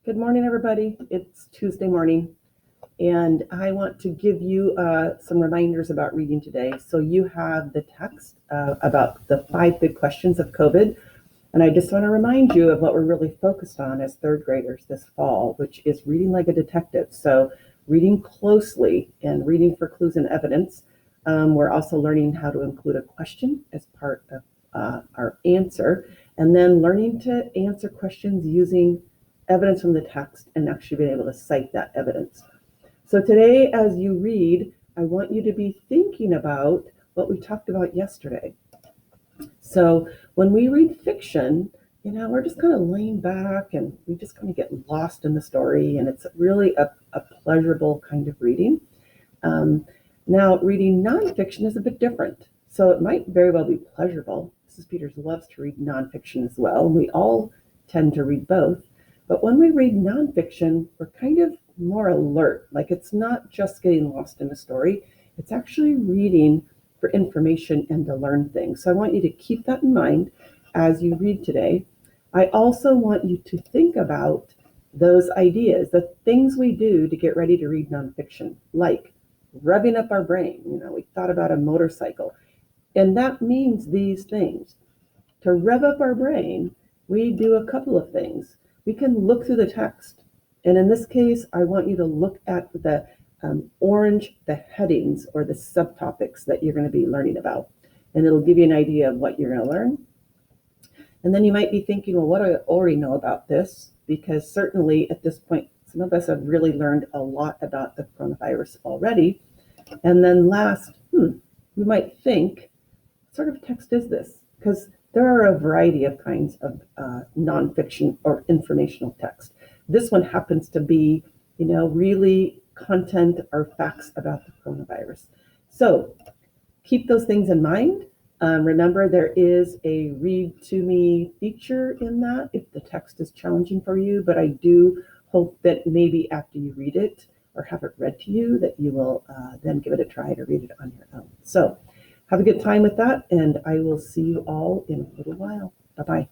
Good morning, everybody. It's Tuesday morning, and I want to give you some reminders about reading today. So you have the text about the 5 big questions of COVID, and I just want to remind you of what we're really focused on as third graders this fall, which is reading like a detective. So reading closely and reading for clues and evidence. We're also learning how to include a question as part of our answer, and then learning to answer questions using evidence from the text and actually being able to cite that evidence. So today, as you read, I want you to be thinking about what we talked about yesterday. So when we read fiction, we're just kind of laying back and we just kind of get lost in the story, and it's really a pleasurable kind of reading. Now, reading nonfiction is a bit different. So it might very well be pleasurable. Mrs. Peters loves to read nonfiction as well. We all tend to read both. But when we read nonfiction, we're kind of more alert. Like, it's not just getting lost in the story, it's actually reading for information and to learn things. So I want you to keep that in mind as you read today. I also want you to think about those ideas, the things we do to get ready to read nonfiction, like revving up our brain. We thought about a motorcycle, and that means these things. To rev up our brain, we do a couple of things. We can look through the text. And in this case, I want you to look at the the headings or the subtopics that you're going to be learning about. And it'll give you an idea of what you're going to learn. And then you might be thinking, well, what do I already know about this? Because certainly at this point, some of us have really learned a lot about the coronavirus already. And then last, we might think, what sort of text is this? Because there are a variety of kinds of nonfiction or informational text. This one happens to be, really content or facts about the coronavirus. So keep those things in mind. Remember, there is a read to me feature in that if the text is challenging for you, but I do hope that maybe after you read it or have it read to you, that you will then give it a try to read it on your own. So have a good time with that, and I will see you all in a little while. Bye-bye.